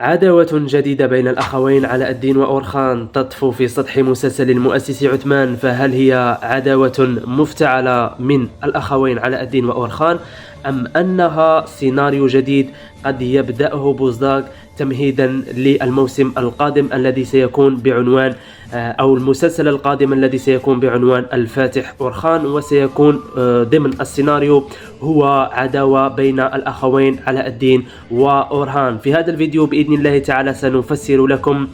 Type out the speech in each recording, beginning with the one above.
عداوة جديدة بين الأخوين علاء الدين وأورخان تطفو في سطح مسلسل المؤسس عثمان، فهل هي عداوة مفتعلة من الأخوين علاء الدين وأورخان أم أنها سيناريو جديد قد يبدأه بوزداغ تمهيدا للموسم القادم الذي سيكون بعنوان أو المسلسل القادم الذي سيكون بعنوان الفاتح أورخان، وسيكون ضمن السيناريو هو عداوة بين الأخوين علاء الدين وأورخان. في هذا الفيديو بإذن الله تعالى سنفسر لكم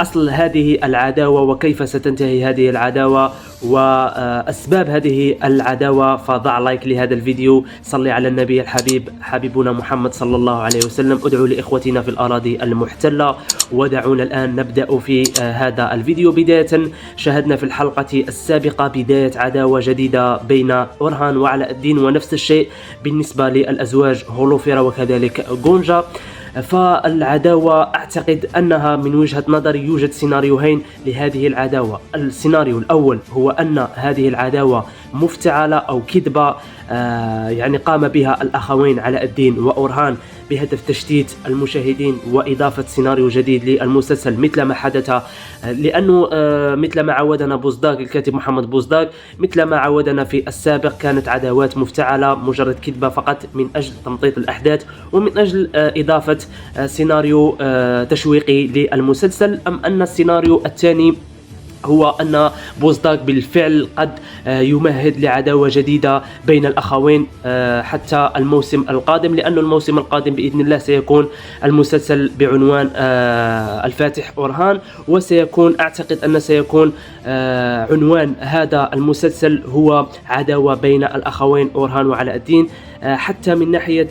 أصل هذه العداوة وكيف ستنتهي هذه العداوة وأسباب هذه العداوة. فضع لايك لهذا الفيديو، صلي على النبي الحبيب حبيبنا محمد صلى الله عليه وسلم، ادعوا لإخوتنا في الأراضي المحتلة. ودعونا الآن نبدأ في هذا الفيديو. بداية شاهدنا في الحلقة السابقة بداية عداوة جديدة بين أورخان وعلاء الدين، ونفس الشيء بالنسبة للأزواج هولوفيرا وكذلك غونجا. فالعداوة أعتقد أنها من وجهة نظري يوجد سيناريوهين لهذه العداوة. السيناريو الأول هو أن هذه العداوة مفتعلة أو كذبة يعني قام بها الأخوين علاء الدين وأورخان بهدف تشتيت المشاهدين وإضافة سيناريو جديد للمسلسل مثل ما حدث، لأنه مثل ما عودنا بوزداغ الكاتب محمد بوزداغ، مثل ما عودنا في السابق كانت عداوات مفتعلة مجرد كذبة فقط من أجل تمطيط الأحداث ومن أجل إضافة سيناريو تشويقي للمسلسل. أم أن السيناريو الثاني هو أن بوزداغ بالفعل قد يمهد لعداوة جديدة بين الأخوين حتى الموسم القادم، لأن الموسم القادم بإذن الله سيكون المسلسل بعنوان الفاتح أورخان، وسيكون أعتقد أن سيكون عنوان هذا المسلسل هو عداوة بين الأخوين أورخان وعلاء الدين. حتى من ناحية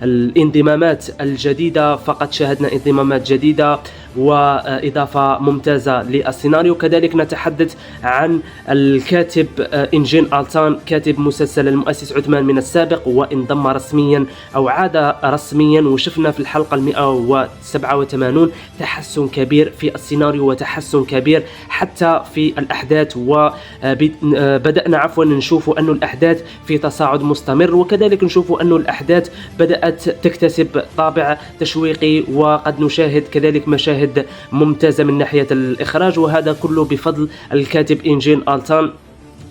الانضمامات الجديدة فقد شاهدنا انضمامات جديدة وإضافة ممتازة للسيناريو. كذلك نتحدث عن الكاتب إنجين ألتان كاتب مسلسل المؤسس عثمان من السابق، وانضم رسميا أو عاد رسميا، وشفنا في الحلقة 187 تحسن كبير في السيناريو وتحسن كبير حتى في الأحداث، وبدأنا نشوف أن الأحداث في تصاعد مستمر، وكذلك نشوف أن الأحداث بدأت تكتسب طابع تشويقي، وقد نشاهد كذلك مشاهد ممتازة من ناحية الإخراج، وهذا كله بفضل الكاتب إنجين ألتان.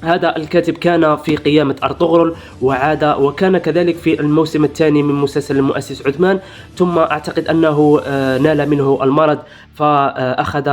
هذا الكاتب كان في قيامة أرطغرل وعاد، وكان كذلك في الموسم الثاني من مسلسل المؤسس عثمان، ثم أعتقد أنه نال منه المرض فأخذ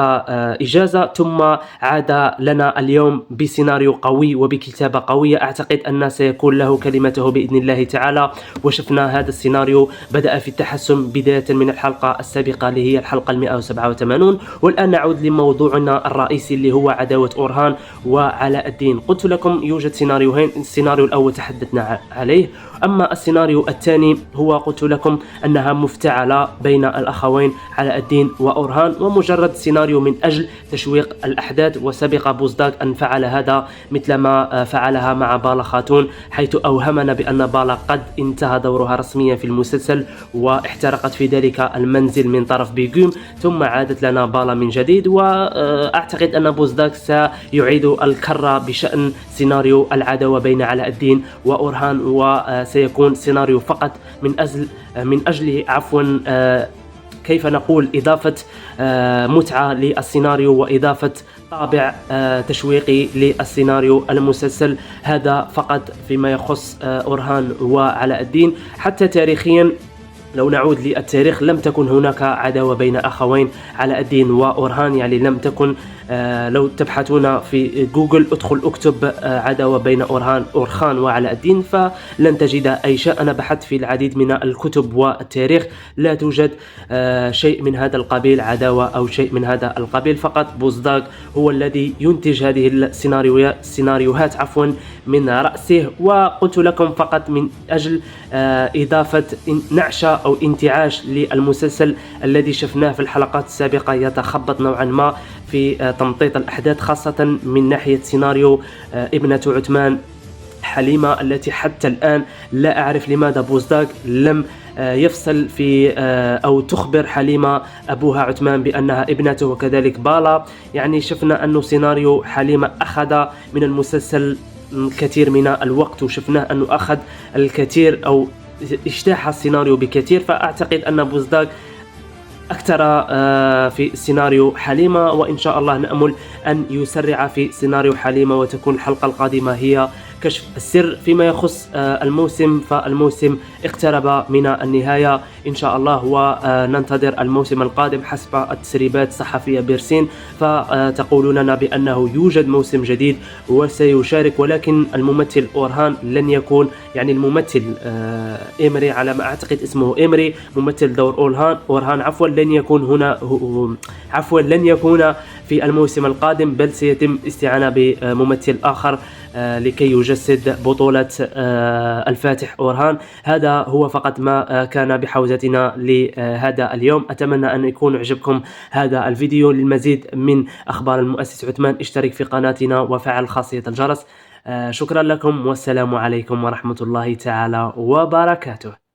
إجازة، ثم عاد لنا اليوم بسيناريو قوي وبكتابة قوية. أعتقد أن سيكون له كلمته بإذن الله تعالى، وشفنا هذا السيناريو بدأ في التحسن بداية من الحلقة السابقة اللي هي الحلقة 187. والآن نعود لموضوعنا الرئيسي اللي هو عداوة أورخان وعلاء الدين. قلت لكم يوجد سيناريوهين، السيناريو الأول تحدثنا عليه، أما السيناريو الثاني هو قلت لكم أنها مفتعلة بين الأخوين علاء الدين وأورخان ومجرد سيناريو من أجل تشويق الأحداث. وسبق بوزداغ أن فعل هذا مثل ما فعلها مع بالا خاتون، حيث أوهمنا بأن بالا قد انتهى دورها رسميا في المسلسل واحترقت في ذلك المنزل من طرف بيغوم، ثم عادت لنا بالا من جديد. وأعتقد أن بوزداغ سيعيد الكرة بشأن سيناريو العداوة بين علاء الدين وأورخان، وسيكون سيناريو فقط من أجل كيف نقول إضافة متعة للسيناريو وإضافة طابع تشويقي للسيناريو المسلسل. هذا فقط فيما يخص أورخان وعلاء الدين. حتى تاريخيا لو نعود للتاريخ لم تكن هناك عداوة بين أخوين علاء الدين وأورخان، يعني لم تكن. لو تبحثون في جوجل اكتب عداوة بين أورخان وعلاء الدين فلن تجد أي شيء. أنا بحثت في العديد من الكتب والتاريخ، لا توجد شيء من هذا القبيل، عداوة أو شيء من هذا القبيل. فقط بوزداغ هو الذي ينتج هذه السيناريوهات من رأسه، وقلت لكم فقط من أجل إضافة نعشة أو انتعاش للمسلسل الذي شفناه في الحلقات السابقة يتخبط نوعا ما في تمطيط الأحداث، خاصة من ناحية سيناريو ابنة عثمان حليمة، التي حتى الآن لا أعرف لماذا بوزداغ لم يفصل في أو تخبر حليمة أبوها عثمان بأنها ابنته، وكذلك بالا. يعني شفنا أنه سيناريو حليمة أخذ من المسلسل الكثير من الوقت، وشفناه أنه أخذ الكثير أو اجتاح السيناريو بكثير. فأعتقد أن بوزداغ أكثر في سيناريو حليمة، وإن شاء الله نأمل أن يسرع في سيناريو حليمة وتكون الحلقة القادمة هي كشف السر. فيما يخص الموسم، فالموسم اقترب من النهاية إن شاء الله، وننتظر الموسم القادم حسب التسريبات الصحفية بيرسين، فتقول لنا بأنه يوجد موسم جديد وسيشارك، ولكن الممثل أورهان لن يكون، يعني الممثل إيمري على ما أعتقد اسمه إيمري، ممثل دور أورهان عفوا، لن يكون هنا، لن يكون في الموسم القادم، بل سيتم استعانة بممثل آخر لكي يجسد بطولة الفاتح أورهان. هذا هو فقط ما كان بحوزتنا لهذا اليوم. أتمنى أن يكون عجبكم هذا الفيديو. للمزيد من أخبار المؤسس عثمان اشترك في قناتنا وفعل خاصية الجرس. شكرا لكم والسلام عليكم ورحمة الله تعالى وبركاته.